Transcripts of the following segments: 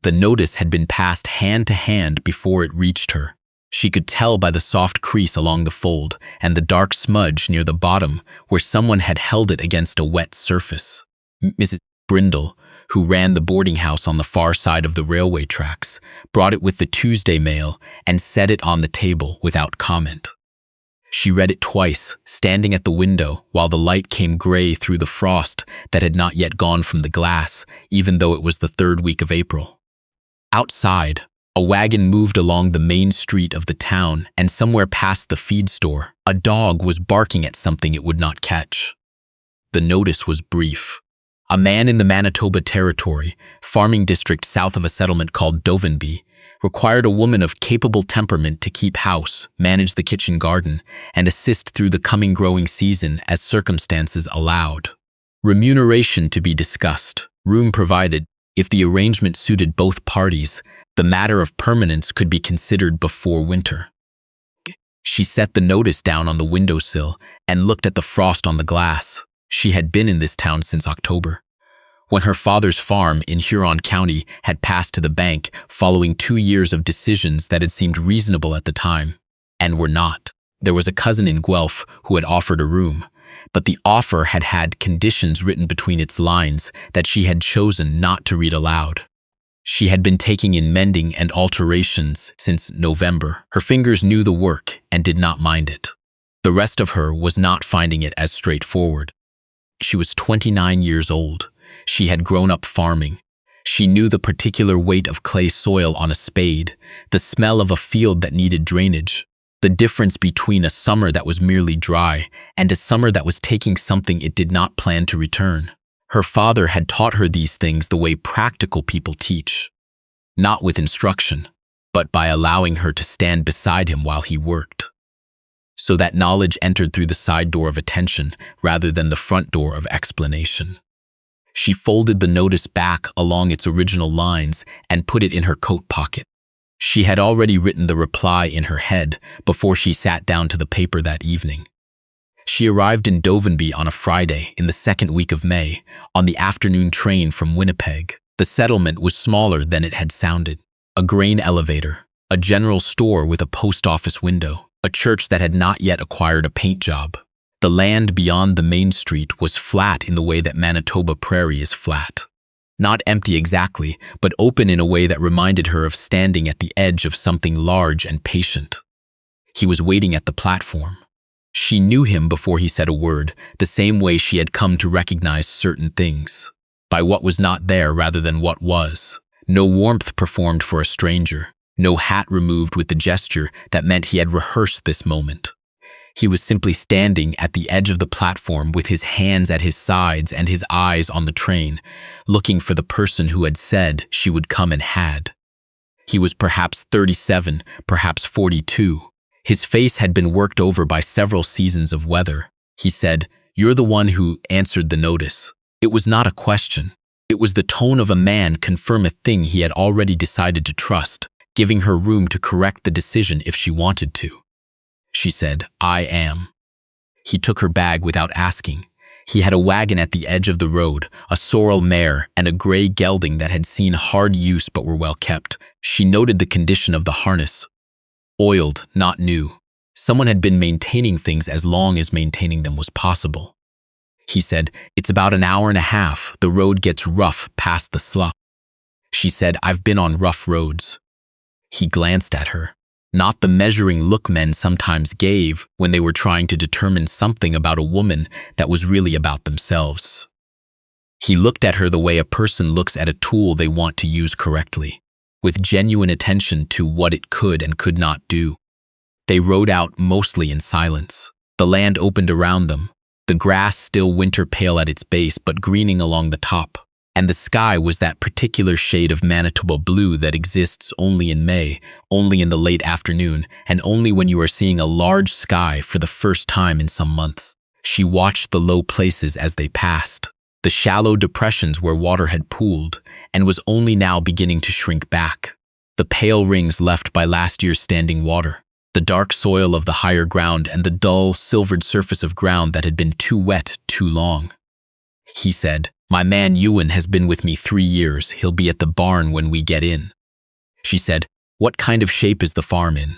The notice had been passed hand to hand before it reached her. She could tell by the soft crease along the fold and the dark smudge near the bottom where someone had held it against a wet surface. Mrs. Brindle, who ran the boarding house on the far side of the railway tracks, brought it with the Tuesday mail and set it on the table without comment. She read it twice, standing at the window while the light came gray through the frost that had not yet gone from the glass, even though it was the 3rd week of April. Outside, a wagon moved along the main street of the town, and somewhere past the feed store, a dog was barking at something it would not catch. The notice was brief. A man in the Manitoba Territory, farming district south of a settlement called Dovenby, required a woman of capable temperament to keep house, manage the kitchen garden, and assist through the coming growing season as circumstances allowed. Remuneration to be discussed, room provided. If the arrangement suited both parties, the matter of permanence could be considered before winter. She set the notice down on the windowsill and looked at the frost on the glass. She had been in this town since October, when her father's farm in Huron County had passed to the bank following 2 years of decisions that had seemed reasonable at the time, and were not. There was a cousin in Guelph who had offered a room, but the offer had had conditions written between its lines that she had chosen not to read aloud. She had been taking in mending and alterations since November. Her fingers knew the work and did not mind it. The rest of her was not finding it as straightforward. She was 29 years old. She had grown up farming. She knew the particular weight of clay soil on a spade, the smell of a field that needed drainage, the difference between a summer that was merely dry and a summer that was taking something it did not plan to return. Her father had taught her these things the way practical people teach, not with instruction, but by allowing her to stand beside him while he worked. So that knowledge entered through the side door of attention rather than the front door of explanation. She folded the notice back along its original lines and put it in her coat pocket. She had already written the reply in her head before she sat down to the paper that evening. She arrived in Dovenby on a Friday in the 2nd week of May on the afternoon train from Winnipeg. The settlement was smaller than it had sounded. A grain elevator, a general store with a post office window, a church that had not yet acquired a paint job. The land beyond the main street was flat in the way that Manitoba Prairie is flat. Not empty exactly, but open in a way that reminded her of standing at the edge of something large and patient. He was waiting at the platform. She knew him before he said a word, the same way she had come to recognize certain things, by what was not there rather than what was. No warmth performed for a stranger, no hat removed with the gesture that meant he had rehearsed this moment. He was simply standing at the edge of the platform with his hands at his sides and his eyes on the train, looking for the person who had said she would come and had. He was perhaps 37, perhaps 42. His face had been worked over by several seasons of weather. He said, "You're the one who answered the notice." It was not a question. It was the tone of a man confirm a thing he had already decided to trust, giving her room to correct the decision if she wanted to. She said, "I am." He took her bag without asking. He had a wagon at the edge of the road, a sorrel mare, and a gray gelding that had seen hard use but were well kept. She noted the condition of the harness. Oiled, not new. Someone had been maintaining things as long as maintaining them was possible. He said, "It's about an hour and a half. The road gets rough past the slough." She said, "I've been on rough roads." He glanced at her. Not the measuring look men sometimes gave when they were trying to determine something about a woman that was really about themselves. He looked at her the way a person looks at a tool they want to use correctly, with genuine attention to what it could and could not do. They rode out mostly in silence. The land opened around them, the grass still winter pale at its base but greening along the top, and the sky was that particular shade of Manitoba blue that exists only in May, only in the late afternoon, and only when you are seeing a large sky for the first time in some months. She watched the low places as they passed, the shallow depressions where water had pooled and was only now beginning to shrink back, the pale rings left by last year's standing water, the dark soil of the higher ground and the dull, silvered surface of ground that had been too wet too long. He said, My man Ewan has been with me 3 years. He'll be at the barn when we get in. She said, what kind of shape is the farm in?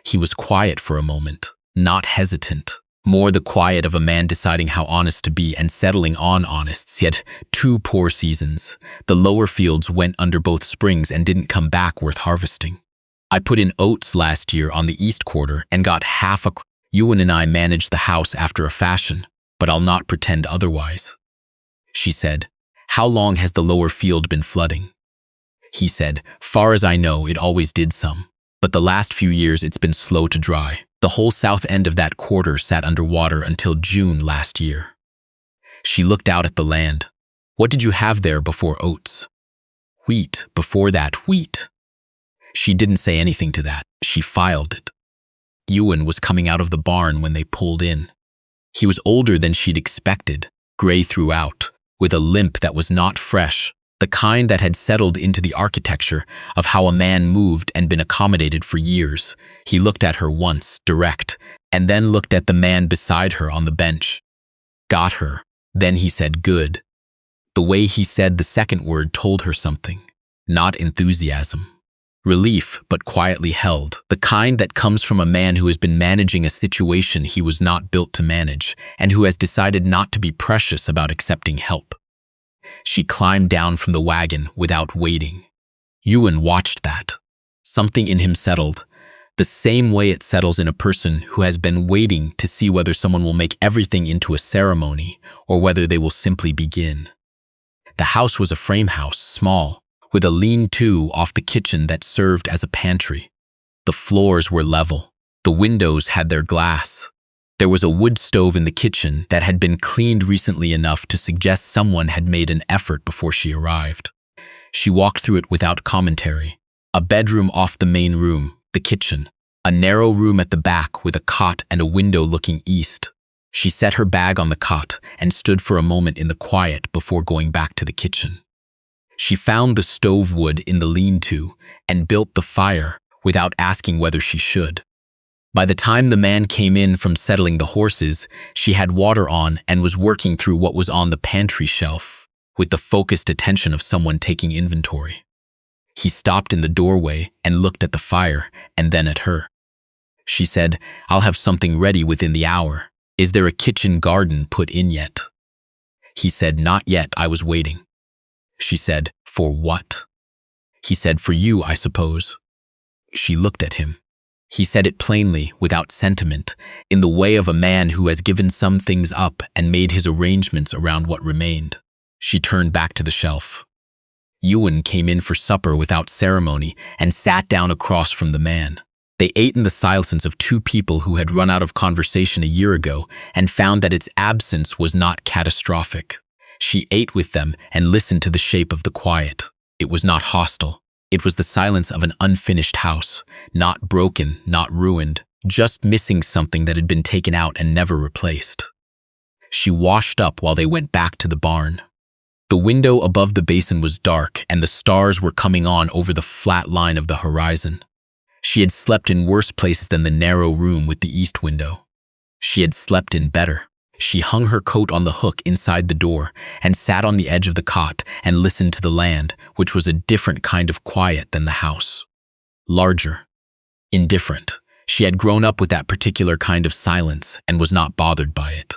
He was quiet for a moment, not hesitant. More the quiet of a man deciding how honest to be and settling on honests. He had 2 poor seasons. The lower fields went under both springs and didn't come back worth harvesting. I put in oats last year on the east quarter and got half a. Ewan and I managed the house after a fashion, but I'll not pretend otherwise. She said, how long has the lower field been flooding? He said, far as I know, it always did some, but the last few years it's been slow to dry. The whole south end of that quarter sat under water until June last year. She looked out at the land. What did you have there before oats? Wheat, before that wheat. She didn't say anything to that. She filed it. Ewan was coming out of the barn when they pulled in. He was older than she'd expected, gray throughout, with a limp that was not fresh, the kind that had settled into the architecture of how a man moved and been accommodated for years. He looked at her once, direct, and then looked at the man beside her on the bench. Got her. Then he said, good. The way he said the second word told her something. Not enthusiasm. Relief, but quietly held. The kind that comes from a man who has been managing a situation he was not built to manage, and who has decided not to be precious about accepting help. She climbed down from the wagon without waiting. Ewan watched that. Something in him settled, the same way it settles in a person who has been waiting to see whether someone will make everything into a ceremony or whether they will simply begin. The house was a frame house, small, with a lean-to off the kitchen that served as a pantry. The floors were level. The windows had their glass. There was a wood stove in the kitchen that had been cleaned recently enough to suggest someone had made an effort before she arrived. She walked through it without commentary. A bedroom off the main room, the kitchen. A narrow room at the back with a cot and a window looking east. She set her bag on the cot and stood for a moment in the quiet before going back to the kitchen. She found the stove wood in the lean-to and built the fire without asking whether she should. By the time the man came in from settling the horses, she had water on and was working through what was on the pantry shelf with the focused attention of someone taking inventory. He stopped in the doorway and looked at the fire and then at her. She said, I'll have something ready within the hour. Is there a kitchen garden put in yet? He said, not yet, I was waiting. She said, for what? He said, for you, I suppose. She looked at him. He said it plainly, without sentiment, in the way of a man who has given some things up and made his arrangements around what remained. She turned back to the shelf. Ewan came in for supper without ceremony and sat down across from the man. They ate in the silence of 2 people who had run out of conversation a year ago and found that its absence was not catastrophic. She ate with them and listened to the shape of the quiet. It was not hostile. It was the silence of an unfinished house, not broken, not ruined, just missing something that had been taken out and never replaced. She washed up while they went back to the barn. The window above the basin was dark and the stars were coming on over the flat line of the horizon. She had slept in worse places than the narrow room with the east window. She had slept in better. She hung her coat on the hook inside the door and sat on the edge of the cot and listened to the land, which was a different kind of quiet than the house. Larger. Indifferent. She had grown up with that particular kind of silence and was not bothered by it.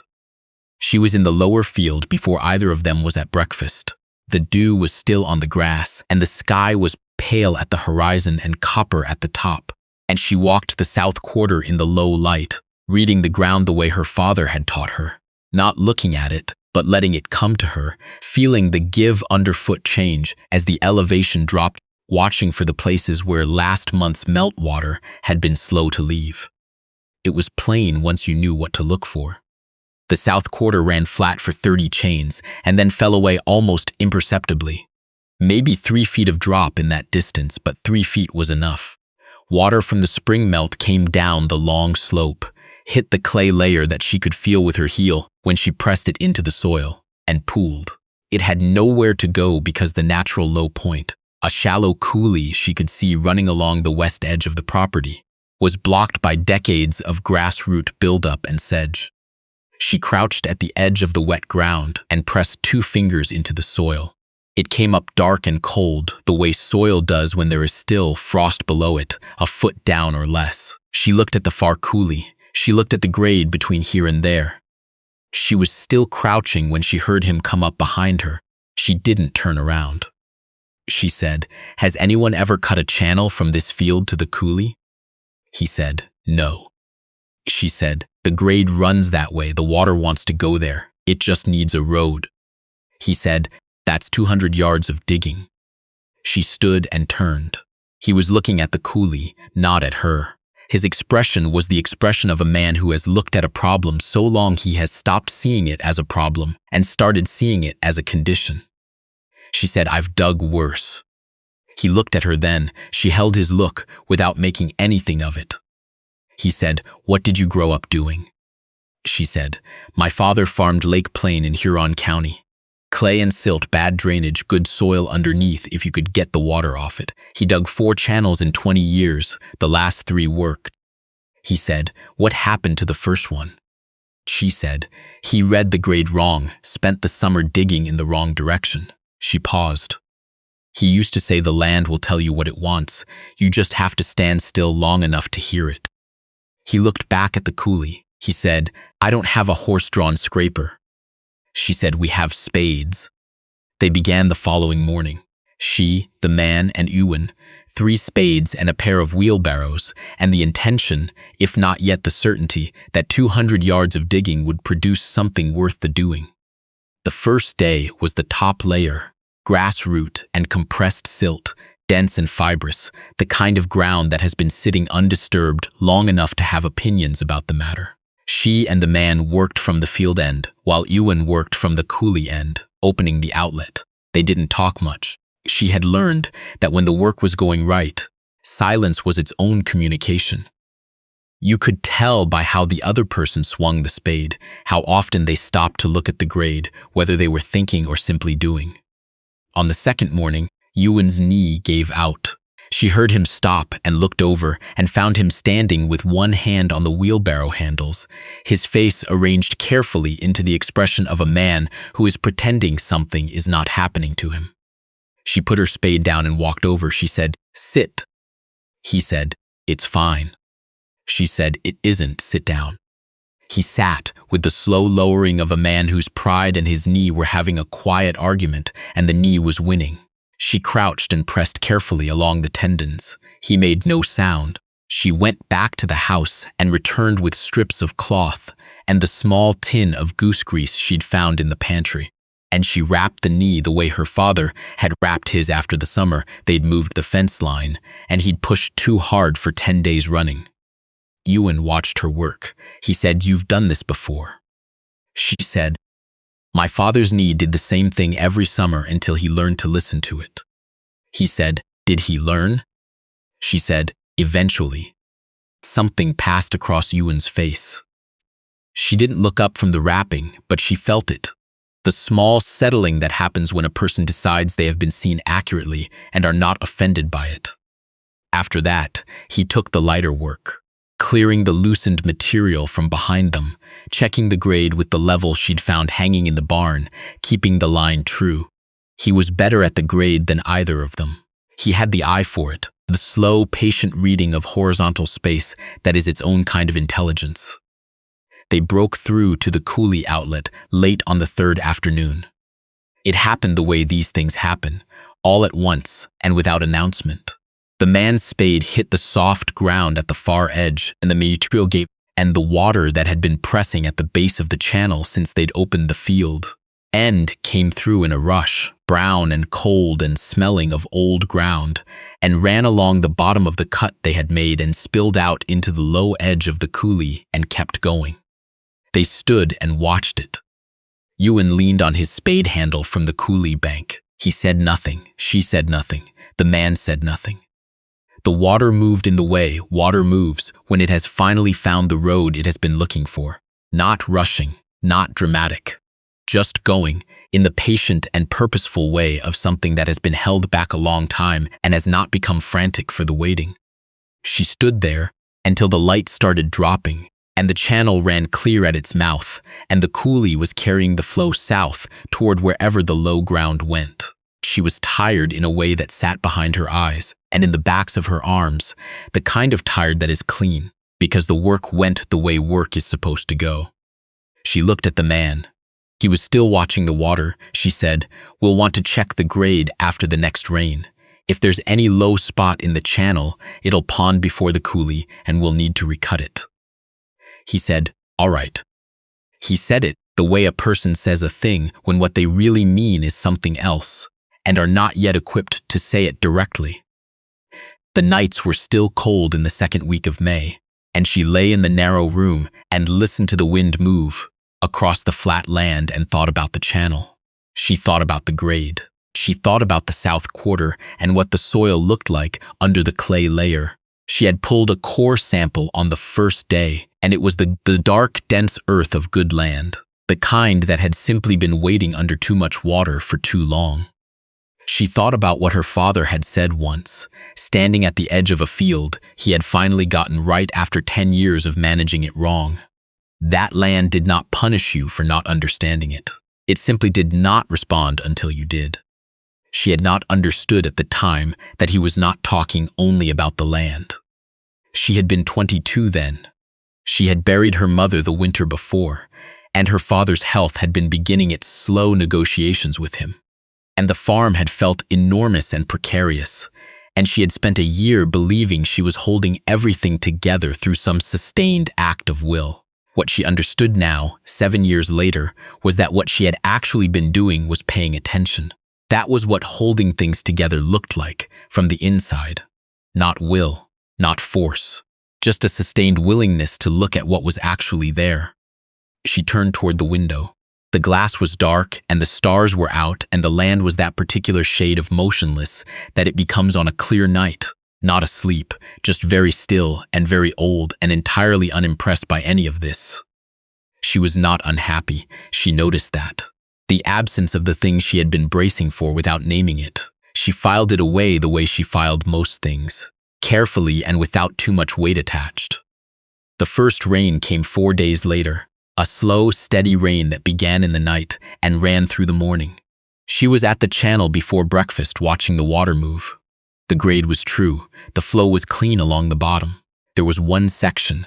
She was in the lower field before either of them was at breakfast. The dew was still on the grass, and the sky was pale at the horizon and copper at the top, and she walked the south quarter in the low light, reading the ground the way her father had taught her, not looking at it, but letting it come to her, feeling the give underfoot change as the elevation dropped, watching for the places where last month's meltwater had been slow to leave. It was plain once you knew what to look for. The south quarter ran flat for 30 chains and then fell away almost imperceptibly. Maybe 3 feet of drop in that distance, but 3 feet was enough. Water from the spring melt came down the long slope, hit the clay layer that she could feel with her heel when she pressed it into the soil, and pooled. It had nowhere to go because the natural low point, a shallow coulee she could see running along the west edge of the property, was blocked by decades of grassroot buildup and sedge. She crouched at the edge of the wet ground and pressed 2 fingers into the soil. It came up dark and cold, the way soil does when there is still frost below it, a foot down or less. She looked at the far coulee. She looked at the grade between here and there. She was still crouching when she heard him come up behind her. She didn't turn around. She said, "Has anyone ever cut a channel from this field to the coulee?" He said, "No." She said, "The grade runs that way. The water wants to go there. It just needs a road." He said, "That's 200 yards of digging." She stood and turned. He was looking at the coulee, not at her. His expression was the expression of a man who has looked at a problem so long he has stopped seeing it as a problem and started seeing it as a condition. She said, "I've dug worse." He looked at her then. She held his look without making anything of it. He said, "What did you grow up doing?" She said, "My father farmed Lake Plain in Huron County. Clay and silt, bad drainage, good soil underneath if you could get the water off it. He dug 4 channels in 20 years. The last 3 worked." He said, "What happened to the first one?" She said, "He read the grade wrong, spent the summer digging in the wrong direction." She paused. "He used to say the land will tell you what it wants. You just have to stand still long enough to hear it." He looked back at the coulee. He said, "I don't have a horse-drawn scraper." She said, "We have spades." They began the following morning. She, the man, and Ewan, 3 spades and a pair of wheelbarrows, and the intention, if not yet the certainty, that 200 yards of digging would produce something worth the doing. The first day was the top layer, grass root and compressed silt, dense and fibrous, the kind of ground that has been sitting undisturbed long enough to have opinions about the matter. She and the man worked from the field end, while Ewan worked from the coulee end, opening the outlet. They didn't talk much. She had learned that when the work was going right, silence was its own communication. You could tell by how the other person swung the spade, how often they stopped to look at the grade, whether they were thinking or simply doing. On the second morning, Ewan's knee gave out. She heard him stop and looked over and found him standing with one hand on the wheelbarrow handles, his face arranged carefully into the expression of a man who is pretending something is not happening to him. She put her spade down and walked over. She said, "Sit." He said, "It's fine." She said, "It isn't. Sit down." He sat with the slow lowering of a man whose pride and his knee were having a quiet argument, and the knee was winning. She crouched and pressed carefully along the tendons. He made no sound. She went back to the house and returned with strips of cloth and the small tin of goose grease she'd found in the pantry. And she wrapped the knee the way her father had wrapped his after the summer they'd moved the fence line, and he'd pushed too hard for 10 days running. Ewan watched her work. He said, "You've done this before." She said, "My father's knee did the same thing every summer until he learned to listen to it." He said, "Did he learn?" She said, "Eventually." Something passed across Ewan's face. She didn't look up from the wrapping, but she felt it. The small settling that happens when a person decides they have been seen accurately and are not offended by it. After that, he took the lighter work, clearing the loosened material from behind them, checking the grade with the level she'd found hanging in the barn, keeping the line true. He was better at the grade than either of them. He had the eye for it, the slow, patient reading of horizontal space that is its own kind of intelligence. They broke through to the coulee outlet late on the 3rd afternoon. It happened the way these things happen, all at once and without announcement. The man's spade hit the soft ground at the far edge, and the material gave, and the water that had been pressing at the base of the channel since they'd opened the field end came through in a rush, brown and cold and smelling of old ground, and ran along the bottom of the cut they had made and spilled out into the low edge of the coulee and kept going. They stood and watched it. Ewan leaned on his spade handle from the coulee bank. He said nothing. She said nothing. The man said nothing. The water moved in the way water moves when it has finally found the road it has been looking for. Not rushing, not dramatic. Just going in the patient and purposeful way of something that has been held back a long time and has not become frantic for the waiting. She stood there until the light started dropping, and the channel ran clear at its mouth, and the coulee was carrying the flow south toward wherever the low ground went. She was tired in a way that sat behind her eyes and in the backs of her arms, the kind of tired that is clean, because the work went the way work is supposed to go. She looked at the man. He was still watching the water. She said, "We'll want to check the grade after the next rain. If there's any low spot in the channel, it'll pond before the coulee and we'll need to recut it." He said, "All right." He said it the way a person says a thing when what they really mean is something else, and are not yet equipped to say it directly. The nights were still cold in the second week of May, and she lay in the narrow room and listened to the wind move across the flat land and thought about the channel. She thought about the grade. She thought about the south quarter and what the soil looked like under the clay layer. She had pulled a core sample on the first day, and it was the dark, dense earth of good land, the kind that had simply been waiting under too much water for too long. She thought about what her father had said once. Standing at the edge of a field, he had finally gotten right after 10 years of managing it wrong. That land did not punish you for not understanding it. It simply did not respond until you did. She had not understood at the time that he was not talking only about the land. She had been 22 then. She had buried her mother the winter before, and her father's health had been beginning its slow negotiations with him. And the farm had felt enormous and precarious, and she had spent a year believing she was holding everything together through some sustained act of will. What she understood now, 7 years later, was that what she had actually been doing was paying attention. That was what holding things together looked like from the inside. Not will, not force, just a sustained willingness to look at what was actually there. She turned toward the window. The glass was dark and the stars were out, and the land was that particular shade of motionless that it becomes on a clear night, not asleep, just very still and very old and entirely unimpressed by any of this. She was not unhappy. She noticed that. The absence of the thing she had been bracing for without naming it. She filed it away the way she filed most things, carefully and without too much weight attached. The first rain came 4 days later. A slow, steady rain that began in the night and ran through the morning. She was at the channel before breakfast watching the water move. The grade was true. The flow was clean along the bottom. There was one section,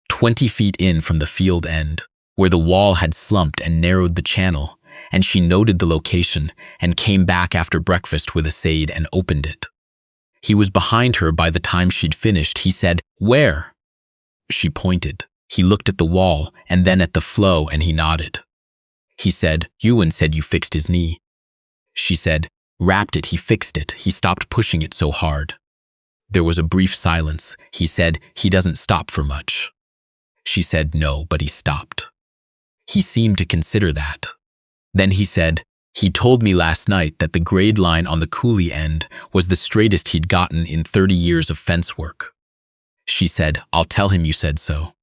20 feet in from the field end, where the wall had slumped and narrowed the channel, and she noted the location and came back after breakfast with a spade and opened it. He was behind her by the time she'd finished. He said, "Where?" She pointed. He looked at the wall and then at the flow, and he nodded. He said, "Ewan said you fixed his knee." She said, "Wrapped it, he fixed it. He stopped pushing it so hard." There was a brief silence. He said, "He doesn't stop for much." She said, "No, but he stopped." He seemed to consider that. Then he said, "He told me last night that the grade line on the coulee end was the straightest he'd gotten in 30 years of fence work." She said, "I'll tell him you said so."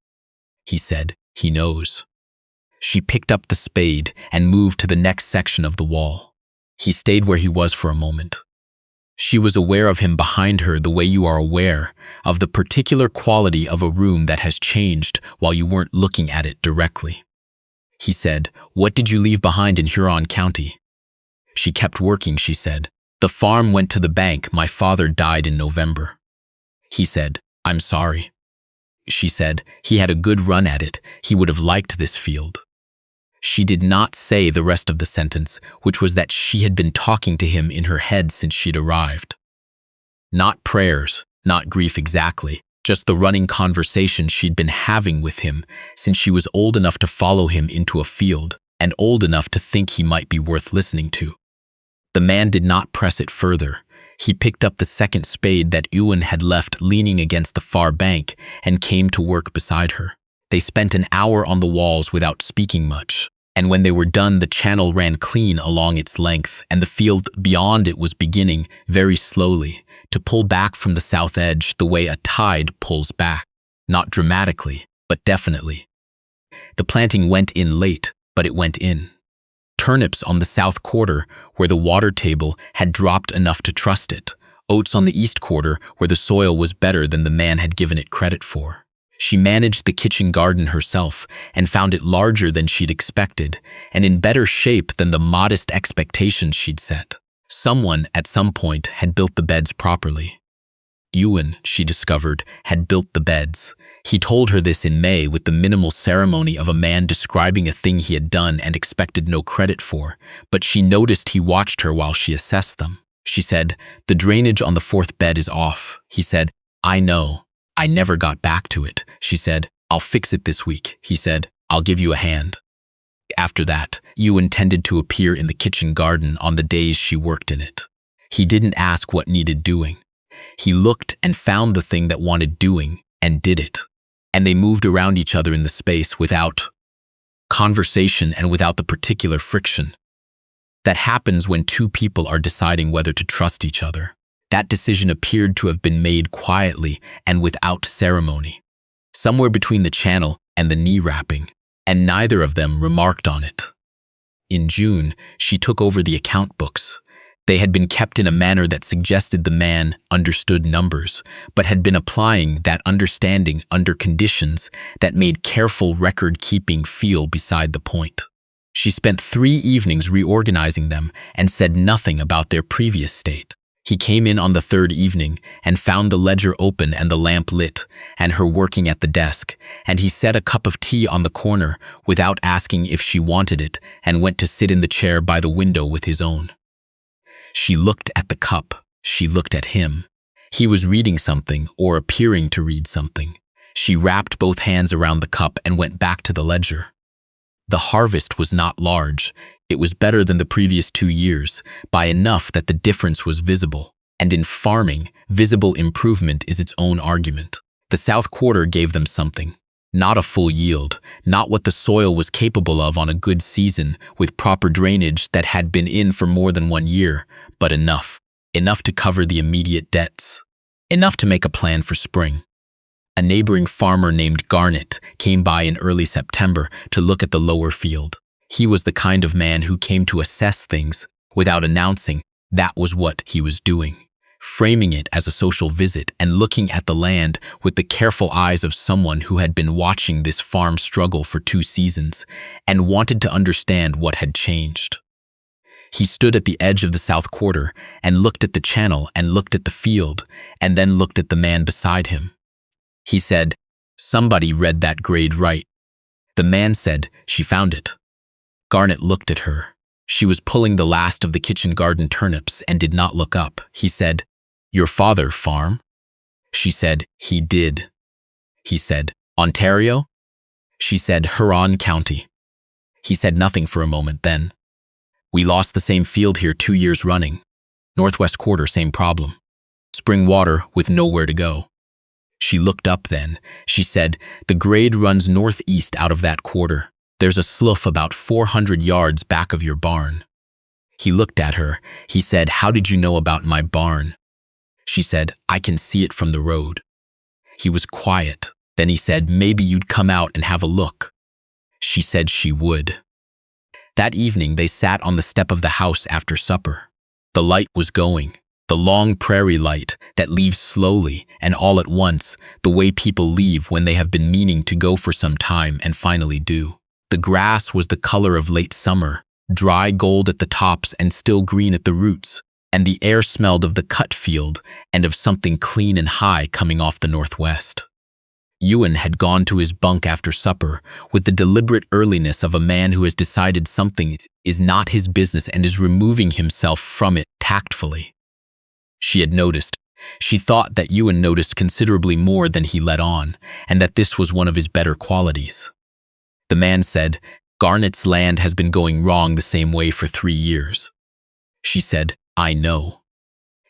He said, "He knows." She picked up the spade and moved to the next section of the wall. He stayed where he was for a moment. She was aware of him behind her the way you are aware of the particular quality of a room that has changed while you weren't looking at it directly. He said, "What did you leave behind in Huron County?" She kept working, she said. "The farm went to the bank. My father died in November." He said, "I'm sorry." She said, "He had a good run at it. He would have liked this field." She did not say the rest of the sentence, which was that she had been talking to him in her head since she'd arrived. Not prayers, not grief exactly, just the running conversation she'd been having with him since she was old enough to follow him into a field and old enough to think he might be worth listening to. The man did not press it further. He picked up the second spade that Ewan had left leaning against the far bank and came to work beside her. They spent an hour on the walls without speaking much, and when they were done, the channel ran clean along its length, and the field beyond it was beginning, very slowly, to pull back from the south edge the way a tide pulls back. Not dramatically, but definitely. The planting went in late, but it went in. Turnips on the south quarter, where the water table had dropped enough to trust it. Oats on the east quarter, where the soil was better than the man had given it credit for. She managed the kitchen garden herself and found it larger than she'd expected and in better shape than the modest expectations she'd set. Someone, at some point, had built the beds properly. Ewan, she discovered, had built the beds. He told her this in May with the minimal ceremony of a man describing a thing he had done and expected no credit for, but she noticed he watched her while she assessed them. She said, "The drainage on the fourth bed is off." He said, "I know. I never got back to it." She said, "I'll fix it this week." He said, "I'll give you a hand." After that, Ewan tended to appear in the kitchen garden on the days she worked in it. He didn't ask what needed doing. He looked and found the thing that wanted doing and did it. And they moved around each other in the space without conversation and without the particular friction that happens when two people are deciding whether to trust each other. That decision appeared to have been made quietly and without ceremony, somewhere between the channel and the knee wrapping, and neither of them remarked on it. In June, she took over the account books. They had been kept in a manner that suggested the man understood numbers, but had been applying that understanding under conditions that made careful record-keeping feel beside the point. She spent 3 evenings reorganizing them and said nothing about their previous state. He came in on the 3rd evening and found the ledger open and the lamp lit and her working at the desk, and he set a cup of tea on the corner without asking if she wanted it and went to sit in the chair by the window with his own. She looked at the cup. She looked at him. He was reading something or appearing to read something. She wrapped both hands around the cup and went back to the ledger. The harvest was not large. It was better than the previous 2 years, by enough that the difference was visible. And in farming, visible improvement is its own argument. The South Quarter gave them something. Not a full yield, not what the soil was capable of on a good season with proper drainage that had been in for more than 1 year, but enough. Enough to cover the immediate debts. Enough to make a plan for spring. A neighboring farmer named Garnet came by in early September to look at the lower field. He was the kind of man who came to assess things without announcing that was what he was doing, framing it as a social visit and looking at the land with the careful eyes of someone who had been watching this farm struggle for 2 seasons and wanted to understand what had changed. He stood at the edge of the South Quarter and looked at the channel and looked at the field and then looked at the man beside him. He said, "Somebody read that grade right." The man said, "She found it." Garnet looked at her. She was pulling the last of the kitchen garden turnips and did not look up. He said, "Your father farm?" She said, "He did." He said, "Ontario?" She said, "Huron County." He said nothing for a moment then. "We lost the same field here 2 years running. Northwest Quarter, same problem. Spring water with nowhere to go." She looked up then. She said, "The grade runs northeast out of that quarter. There's a slough about 400 yards back of your barn." He looked at her. He said, "How did you know about my barn?" She said, "I can see it from the road." He was quiet. Then he said, "Maybe you'd come out and have a look." She said she would. That evening they sat on the step of the house after supper. The light was going. The long prairie light that leaves slowly and all at once, the way people leave when they have been meaning to go for some time and finally do. The grass was the color of late summer, dry gold at the tops and still green at the roots, and the air smelled of the cut field and of something clean and high coming off the northwest. Ewan had gone to his bunk after supper with the deliberate earliness of a man who has decided something is not his business and is removing himself from it tactfully. She had noticed. She thought that Ewan noticed considerably more than he let on, and that this was one of his better qualities. The man said, "Garnet's land has been going wrong the same way for 3 years. She said, "I know."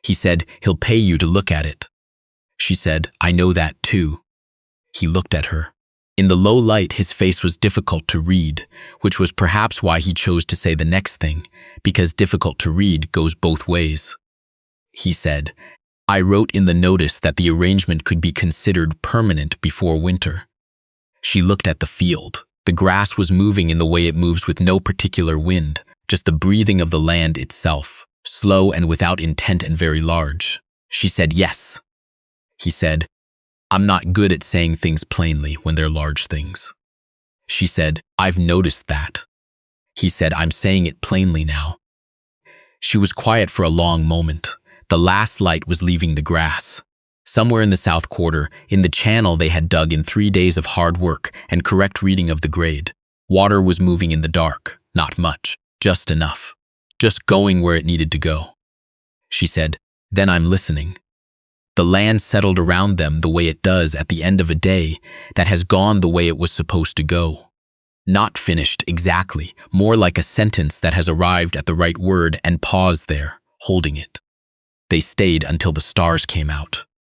He said, "He'll pay you to look at it." She said, "I know that too." He looked at her. In the low light, his face was difficult to read, which was perhaps why he chose to say the next thing, because difficult to read goes both ways. He said, "I wrote in the notice that the arrangement could be considered permanent before winter." She looked at the field. The grass was moving in the way it moves with no particular wind, just the breathing of the land itself, slow and without intent and very large. She said, "Yes." He said, I'm not good at saying things plainly when they're large things. She said, I've noticed that. He said, I'm saying it plainly now. She was quiet for a long moment. The last light was leaving the grass. Somewhere in the south quarter, in the channel they had dug in 3 days of hard work and correct reading of the grade, water was moving in the dark, not much, just enough. Just going where it needed to go. She said, then I'm listening. The land settled around them the way it does at the end of a day that has gone the way it was supposed to go. Not finished exactly, more like a sentence that has arrived at the right word and paused there, holding it. They stayed until the stars came out.